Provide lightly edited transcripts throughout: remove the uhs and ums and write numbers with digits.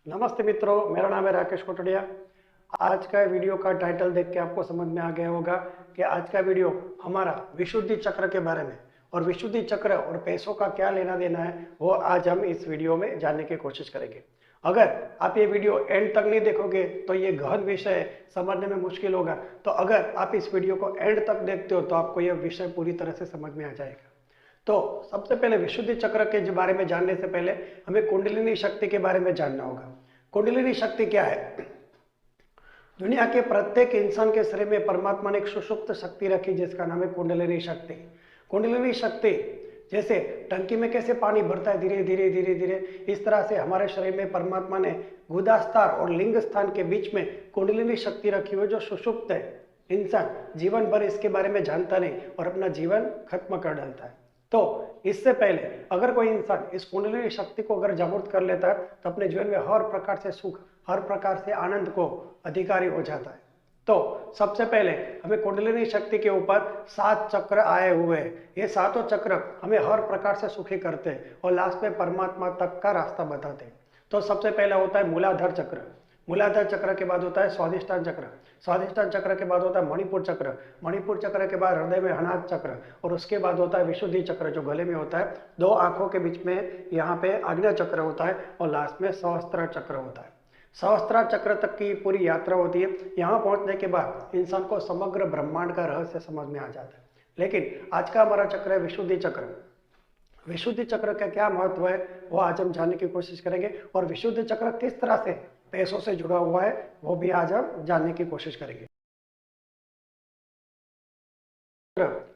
नमस्ते मित्रों, मेरा नाम है राकेश कोटड़िया। आज का वीडियो का टाइटल देख के आपको समझ में आ गया होगा कि आज का वीडियो हमारा विशुद्धि चक्र के बारे में और विशुद्धि चक्र और पैसों का क्या लेना देना है वो आज हम इस वीडियो में जानने की कोशिश करेंगे। अगर आप ये वीडियो एंड तक नहीं देखोगे तो ये गहन विषय समझने में मुश्किल होगा। तो अगर आप इस वीडियो को एंड तक देखते हो तो आपको यह विषय पूरी तरह से समझ में आ जाएगा। तो सबसे पहले विशुद्धि चक्र के बारे में जानने से पहले हमें कुंडलिनी शक्ति के बारे में जानना होगा। कुंडलिनी शक्ति क्या है? दुनिया के प्रत्येक इंसान के शरीर में परमात्मा ने एक सुषुप्त शक्ति रखी जिसका नाम है कुंडलिनी शक्ति। कुंडलिनी शक्ति जैसे टंकी में कैसे पानी भरता है धीरे धीरे धीरे धीरे, इस तरह से हमारे शरीर में परमात्मा ने गुदास्तार और लिंग स्थान के बीच में कुंडलिनी शक्ति रखी हुई जो सुषुप्त है। इंसान जीवन भर इसके बारे में जानता नहीं और अपना जीवन खत्म कर डालता है। तो इससे पहले अगर कोई इंसान इस कुंडलिनी शक्ति को अगर जागृत कर लेता है तो अपने जीवन में हर प्रकार से सुख, हर प्रकार से आनंद को अधिकारी हो जाता है। तो सबसे पहले हमें कुंडलिनी शक्ति के ऊपर 7 चक्र आए हुए हैं। ये सातों चक्र हमें हर प्रकार से सुखी करते हैं और लास्ट में परमात्मा तक का रास्ता बताते हैं। तो सबसे पहला होता है मूलाधार चक्र। मूलाधार चक्र के बाद होता है स्वादिष्ठान चक्र। स्वादिष्ठान चक्र के बाद होता है मणिपुर चक्र। मणिपुर चक्र के बाद हृदय में अनाहत चक्र और उसके बाद होता है विशुद्धि चक्र जो गले में होता है। 2 आंखों के बीच में यहाँ पे आज्ञा चक्र होता है और लास्ट में सहस्त्र चक्र होता है। सहस्त्र चक्र तक की पूरी यात्रा होती है। यहाँ पहुंचने के बाद इंसान को समग्र ब्रह्मांड का रहस्य समझ में आ जाता है। लेकिन आज का हमारा चक्र है विशुद्धि चक्र। विशुद्धि चक्र का क्या महत्व है वो आज हम जानने की कोशिश करेंगे और विशुद्धि चक्र किस तरह से पैसों से जुड़ा हुआ है वो भी आज हम जानने की कोशिश करेंगे।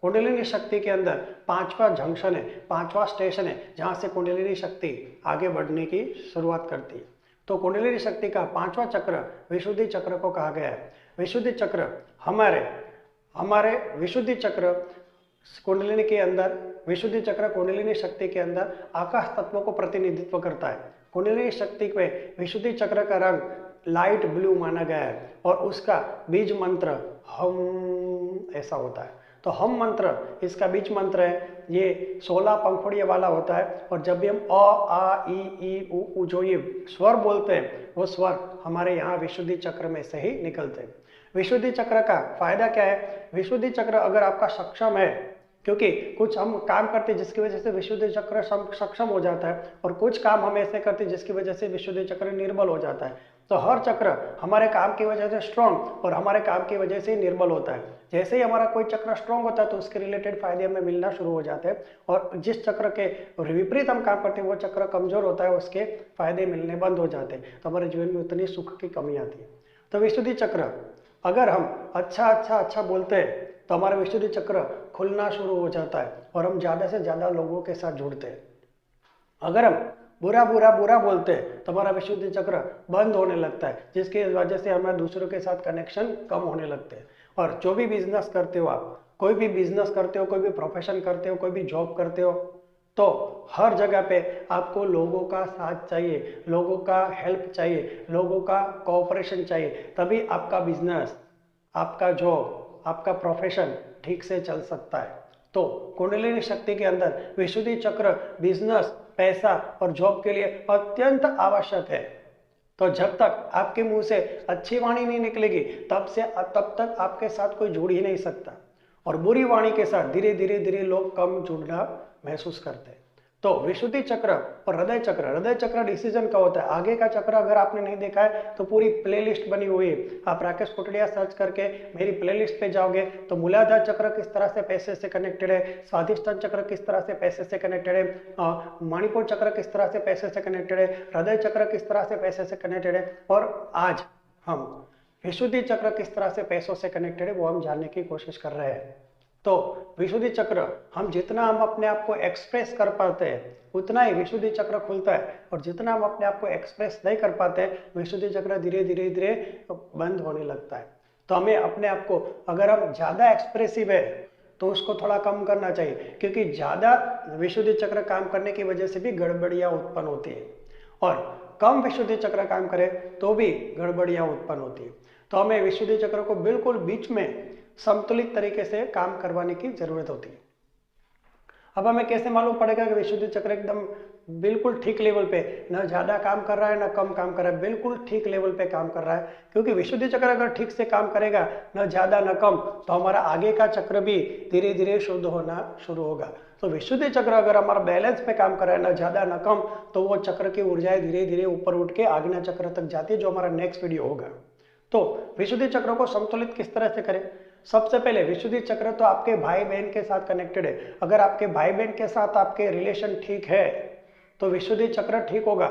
कुंडलिनी शक्ति के अंदर 5वां जंक्शन है, 5वां स्टेशन है जहां से कुंडलिनी शक्ति आगे बढ़ने की शुरुआत करती है। तो कुंडलिनी शक्ति का 5वां चक्र विशुद्धि चक्र को कहा गया है। विशुद्धि चक्र हमारे हमारे विशुद्धि चक्र कुंडलिनी के अंदर, विशुद्धि चक्र कुंडलिनी शक्ति के अंदर आकाश तत्वों को प्रतिनिधित्व करता है। कुंडलिनी शक्ति में विशुद्धि चक्र का रंग लाइट ब्लू माना गया है और उसका बीज मंत्र हम ऐसा होता है। तो हम मंत्र इसका बीज मंत्र है। ये 16 पंखुड़ियों वाला होता है और जब भी हम अ आ ई उ जो ये स्वर बोलते हैं वो स्वर हमारे यहाँ विशुद्धि चक्र में से ही निकलते हैं। विशुद्धि चक्र का फायदा क्या है? विशुद्धि चक्र अगर आपका सक्षम है, क्योंकि कुछ हम काम करते हैं जिसकी वजह से विशुद्धि चक्र सक्षम हो जाता है और कुछ काम हम ऐसे करते हैं जिसकी वजह से विशुद्धि चक्र निर्बल हो जाता है। तो हर चक्र हमारे काम की वजह से स्ट्रॉन्ग और हमारे काम की वजह से निर्बल होता है। जैसे ही हमारा कोई चक्र स्ट्रॉन्ग होता है तो उसके रिलेटेड फायदे हमें मिलना शुरू हो जाते हैं और जिस चक्र के विपरीत हम काम करते हैं वो चक्र कमजोर होता है, उसके फायदे मिलने बंद हो जाते हैं। तो हमारे जीवन में उतनी सुख की कमी आती है। तो विशुद्धि चक्र अगर हम अच्छा बोलते हैं तो हमारा विशुद्धि चक्र खुलना शुरू हो जाता है और हम ज़्यादा से ज़्यादा लोगों के साथ जुड़ते हैं। अगर हम बुरा बोलते हैं तो हमारा विशुद्धि चक्र बंद होने लगता है जिसकी वजह से हमारे दूसरों के साथ कनेक्शन कम होने लगते हैं। और जो भी बिजनेस करते हो आप, कोई भी बिजनेस करते हो, कोई भी प्रोफेशन करते हो, कोई भी जॉब करते हो, तो हर जगह पे आपको लोगों का साथ चाहिए, लोगों का हेल्प चाहिए, लोगों का कोऑपरेशन चाहिए, तभी आपका बिजनेस, आपका जॉब, आपका प्रोफेशन ठीक से चल सकता है। तो कुंडलिनी शक्ति के अंदर विशुद्धि चक्र बिजनेस, पैसा और जॉब के लिए अत्यंत आवश्यक है। तो जब तक आपके मुंह से अच्छी वाणी नहीं निकलेगी तब तक आपके साथ कोई जुड़ ही नहीं सकता और बुरी वाणी के साथ धीरे धीरे लोग कम जुड़ना महसूस करते हैं। तो विशुद्धि चक्र और हृदय चक्र डिसीजन का होता है। आगे का चक्र अगर आपने नहीं देखा है तो पूरी प्लेलिस्ट बनी हुई है। आप राकेश कोटड़िया सर्च करके मेरी प्लेलिस्ट पे जाओगे तो मूलाधार चक्र किस तरह से पैसे से कनेक्टेड है, स्वादिष्ठान चक्र किस तरह से पैसे से कनेक्टेड है, मणिपुर चक्र किस तरह से पैसे से कनेक्टेड है, हृदय चक्र किस तरह से पैसे से कनेक्टेड है और आज हम विशुद्धि चक्र किस तरह से पैसों से कनेक्टेड है वो हम जानने की कोशिश कर रहे हैं। तो विशुद्धि चक्र जितना हम अपने आप को एक्सप्रेस कर पाते हैं उतना ही विशुद्धि चक्र खुलता है और जितना हम अपने आप को एक्सप्रेस नहीं कर पाते विशुद्धि चक्र धीरे धीरे बंद होने लगता है। तो हमें अपने आप को, अगर हम ज्यादा एक्सप्रेसिव है तो उसको थोड़ा कम करना चाहिए, क्योंकि ज्यादा विशुद्धि चक्र काम करने की वजह से भी गड़बड़ियां उत्पन्न होती है और कम विशुद्धि चक्र काम करे तो भी गड़बड़ियां उत्पन्न होती है। तो हमें विशुद्धि चक्र को बिल्कुल बीच में संतुलित तरीके से काम करवाने की जरूरत होती है। अब हमें कैसे मालूम पड़ेगा कि विशुद्धि चक्र एकदम बिल्कुल ठीक लेवल पे, न ज्यादा काम कर रहा है न कम काम कर रहा है, बिल्कुल ठीक लेवल पे काम कर रहा है। क्योंकि विशुद्धि चक्र अगर ठीक से काम करेगा, न ज्यादा न कम, तो हमारा आगे का चक्र भी धीरे धीरे शुद्ध होना शुरू होगा। तो विशुद्धि चक्र अगर हमारा बैलेंस पे काम कर रहा है, न ज्यादा न कम, तो वो चक्र की ऊर्जाएं धीरे धीरे ऊपर उठ के आग्नेय चक्र तक जाती है, जो हमारा नेक्स्ट वीडियो होगा। तो विशुद्धि चक्र को संतुलित किस तरह से करें? सबसे पहले विशुद्धि चक्र तो आपके भाई बहन के साथ कनेक्टेड है। अगर आपके भाई बहन के साथ आपके रिलेशन ठीक है तो विशुद्धि चक्र ठीक होगा।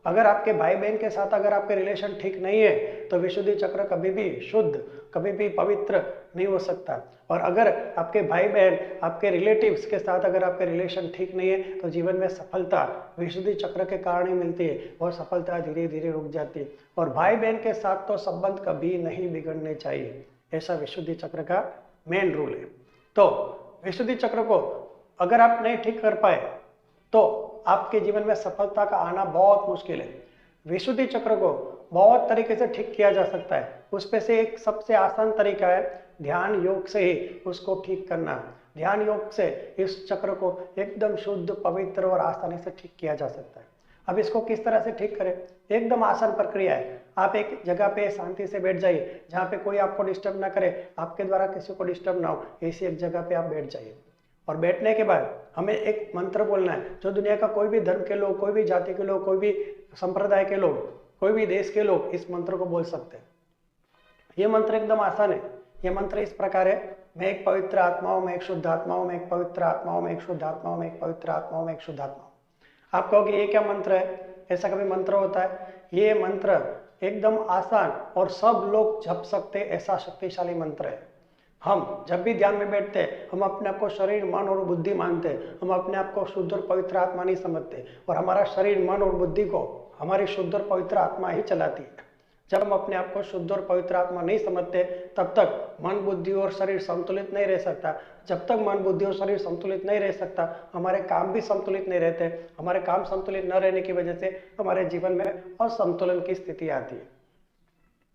अगर आपके भाई बहन के साथ अगर आपके रिलेशन ठीक नहीं है तो विशुद्धि चक्र कभी भी शुद्ध, कभी भी पवित्र नहीं हो सकता। और अगर आपके भाई बहन, आपके रिलेटिव्स के साथ अगर आपके रिलेशन ठीक नहीं है तो जीवन में सफलता विशुद्धि चक्र के कारण ही मिलती है, और सफलता धीरे धीरे रुक जाती है। और भाई बहन के साथ तो संबंध कभी नहीं बिगड़ने चाहिए, ऐसा विशुद्धि चक्र का मेन रूल है। तो विशुद्धि चक्र को अगर आप नहीं ठीक कर पाए तो आपके जीवन में सफलता का आना बहुत मुश्किल है। विशुद्धि चक्र को बहुत तरीके से ठीक किया जा सकता है, उसमें से एक सबसे आसान तरीका है ध्यान योग से ही उसको ठीक करना। ध्यान योग से इस चक्र को एकदम शुद्ध, पवित्र और आसानी से ठीक किया जा सकता है। अब इसको किस तरह से ठीक करें? एकदम आसान प्रक्रिया है। आप एक जगह पे शांति से बैठ जाइए, जहाँ पे कोई आपको डिस्टर्ब ना करे, आपके द्वारा किसी को डिस्टर्ब ना हो, ऐसी एक जगह पे आप बैठ जाइए। और बैठने के बाद हमें एक मंत्र बोलना है, जो दुनिया का कोई भी धर्म के लोग, कोई भी जाति के लोग, कोई भी संप्रदाय के लोग, कोई भी देश के लोग इस मंत्र को बोल सकते हैं। ये मंत्र एकदम आसान है। ये मंत्र इस प्रकार है, मैं एक पवित्र आत्मा हूं, मैं एक शुद्ध आत्मा हूं, मैं एक पवित्र आत्मा हूं, मैं एक शुद्ध आत्मा हूं, मैं एक पवित्र आत्मा हूं, मैं एक शुद्ध आत्मा हूं। आप कहोगे ये क्या मंत्र है? ऐसा कभी मंत्र होता है? ये मंत्र एकदम आसान और सब लोग जप सकते ऐसा शक्तिशाली मंत्र है। हम जब भी ध्यान में बैठते हैं, हम अपने आप को शरीर, मन और बुद्धि मानते हैं। हम अपने आप को शुद्ध और पवित्र आत्मा नहीं समझते, और हमारा शरीर, मन और बुद्धि को हमारी शुद्ध और पवित्र आत्मा ही चलाती है। जब हम अपने आप को शुद्ध और पवित्र आत्मा नहीं समझते, तब तक मन, बुद्धि और शरीर संतुलित नहीं रह सकता। जब तक मन, बुद्धि और शरीर संतुलित नहीं रह सकता, हमारे काम भी संतुलित नहीं रहते। हमारे काम संतुलित न रहने की वजह से हमारे जीवन में असंतुलन की स्थिति आती है।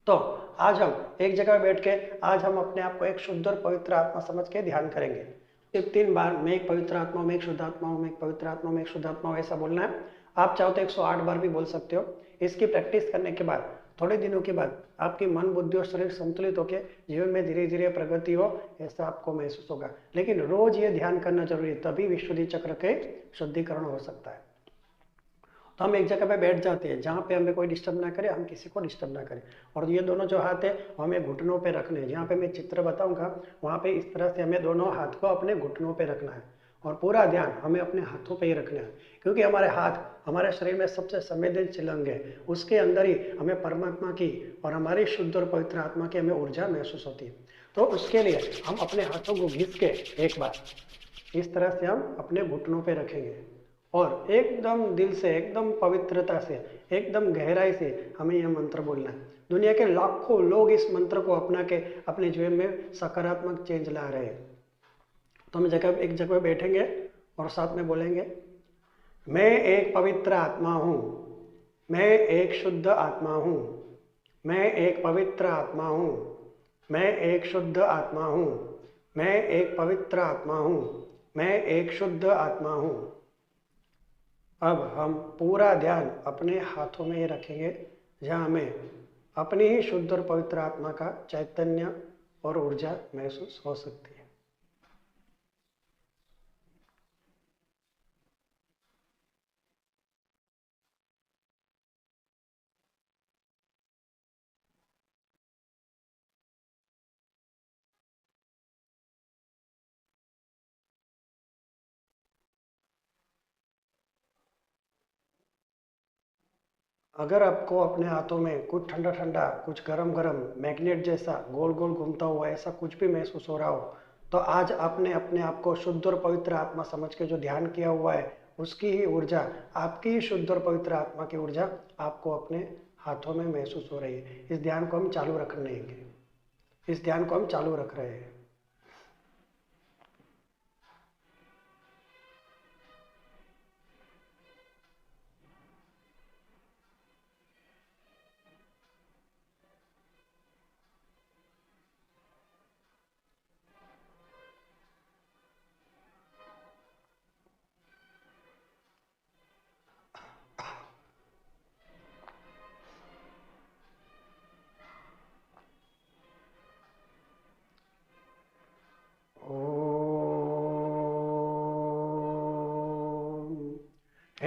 तो आज हम एक जगह बैठ के आज हम अपने आप को एक शुद्ध और पवित्र आत्मा समझ के ध्यान करेंगे। सिर्फ 3 बार मैं एक पवित्र आत्मा हूँ, मैं एक शुद्ध आत्मा हूँ, मैं एक पवित्र आत्मा हूँ, मैं एक शुद्ध आत्मा हूँ, ऐसा बोलना है। आप चाहो तो 108 बार भी बोल सकते हो। इसकी प्रैक्टिस करने के बाद थोड़े दिनों के बाद आपकी मन, बुद्धि और शरीर संतुलित होकर जीवन में धीरे धीरे प्रगति हो, ऐसा आपको महसूस होगा। लेकिन रोज ये ध्यान करना जरूरी है, तभी विशुद्धि चक्र के शुद्धिकरण हो सकता है। तो हम एक जगह पे बैठ जाते हैं जहाँ पे हमें कोई डिस्टर्ब ना करे, हम किसी को डिस्टर्ब ना करें। और ये दोनों जो हाथ है वो हमें घुटनों पे रखने हैं। जहाँ पे मैं चित्र बताऊंगा वहाँ पे इस तरह से हमें दोनों हाथ को अपने घुटनों पे रखना है, और पूरा ध्यान हमें अपने हाथों पे ही रखना है। क्योंकि हमारे हाथ हमारे शरीर में सबसे संवेदनशील अंग है, उसके अंदर ही हमें परमात्मा की और हमारी शुद्ध और पवित्र आत्मा की हमें ऊर्जा महसूस होती है। तो उसके लिए हम अपने हाथों को घिस के एक बार इस तरह से हम अपने घुटनों पे रखेंगे, और एकदम दिल से, एकदम पवित्रता से, एकदम गहराई से हमें यह मंत्र बोलना है। दुनिया के लाखों लोग इस मंत्र को अपना के अपने जीवन में सकारात्मक चेंज ला रहे हैं। तो हम एक जगह बैठेंगे और साथ में बोलेंगे, मैं एक पवित्र आत्मा हूँ, मैं एक शुद्ध आत्मा हूँ, मैं एक पवित्र आत्मा हूँ, मैं एक शुद्ध आत्मा हूँ, मैं एक पवित्र आत्मा हूँ, मैं एक शुद्ध आत्मा हूँ। अब हम पूरा ध्यान अपने हाथों में ही रखेंगे, जहाँ हमें अपनी ही शुद्ध और पवित्र आत्मा का चैतन्य और ऊर्जा महसूस हो सकती है। अगर आपको अपने हाथों में कुछ ठंडा ठंडा, कुछ गरम गरम, मैग्नेट जैसा गोल गोल घूमता हुआ ऐसा कुछ भी महसूस हो रहा हो, तो आज आपने अपने आप को शुद्ध और पवित्र आत्मा समझ के जो ध्यान किया हुआ है, उसकी ही ऊर्जा, आपकी ही शुद्ध और पवित्र आत्मा की ऊर्जा आपको अपने हाथों में महसूस हो रही है। इस ध्यान को हम चालू रखेंगे, इस ध्यान को हम चालू रख रहे हैं।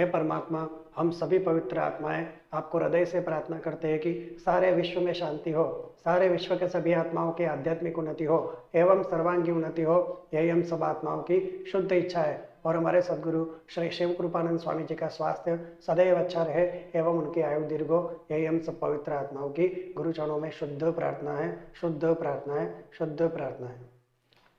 हे परमात्मा, हम सभी पवित्र आत्माएं आपको हृदय से प्रार्थना करते हैं कि सारे विश्व में शांति हो, सारे विश्व के सभी आत्माओं की आध्यात्मिक उन्नति हो एवं सर्वांगी उन्नति हो। यही हम सब आत्माओं की शुद्ध इच्छा है और हमारे सद्गुरु श्री शिव कृपानंद स्वामी जी का स्वास्थ्य सदैव अच्छा रहे एवं उनकी आयु दीर्घ हो। यही हम सब पवित्र आत्माओं की गुरुचरणों में शुद्ध प्रार्थना है, शुद्ध प्रार्थना है, शुद्ध प्रार्थना है।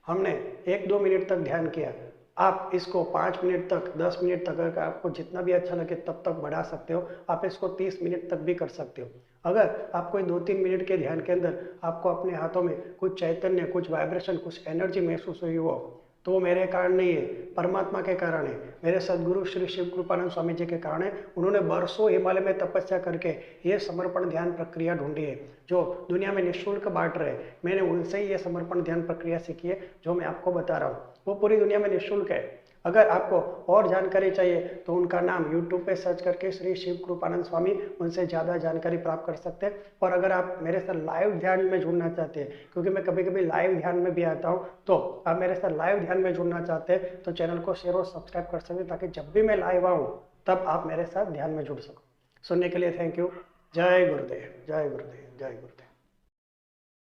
हमने 1-2 मिनट तक ध्यान किया। आप इसको 5 मिनट तक, 10 मिनट तक, अगर आपको जितना भी अच्छा लगे तब तक बढ़ा सकते हो। आप इसको 30 मिनट तक भी कर सकते हो। अगर आपको 2-3 मिनट के ध्यान के अंदर आपको अपने हाथों में कुछ चैतन्य, कुछ वाइब्रेशन, कुछ एनर्जी महसूस हुई हो, तो वो मेरे कारण नहीं है, परमात्मा के कारण है, मेरे सद्गुरु श्री शिव कृपानंद स्वामी जी के कारण है। उन्होंने बरसों हिमालय में तपस्या करके ये समर्पण ध्यान प्रक्रिया ढूंढी है जो दुनिया में निःशुल्क बांट रहे। मैंने उनसे ही ये समर्पण ध्यान प्रक्रिया सीखी है जो मैं आपको बता रहा हूँ। वो पूरी दुनिया में निःशुल्क है। अगर आपको और जानकारी चाहिए तो उनका नाम YouTube पे सर्च करके श्री शिव कृपानंद स्वामी, उनसे ज़्यादा जानकारी प्राप्त कर सकते हैं। और अगर आप मेरे साथ लाइव ध्यान में जुड़ना चाहते हैं, क्योंकि मैं कभी कभी लाइव ध्यान में भी आता हूं, तो आप मेरे साथ लाइव ध्यान में जुड़ना चाहते हैं तो चैनल को शेयर और सब्सक्राइब कर सकते हैं, ताकि जब भी मैं लाइव आऊँ तब आप मेरे साथ ध्यान में जुड़ सको। सुनने के लिए थैंक यू। जय गुरुदेव, जय गुरुदेव, जय गुरुदेव।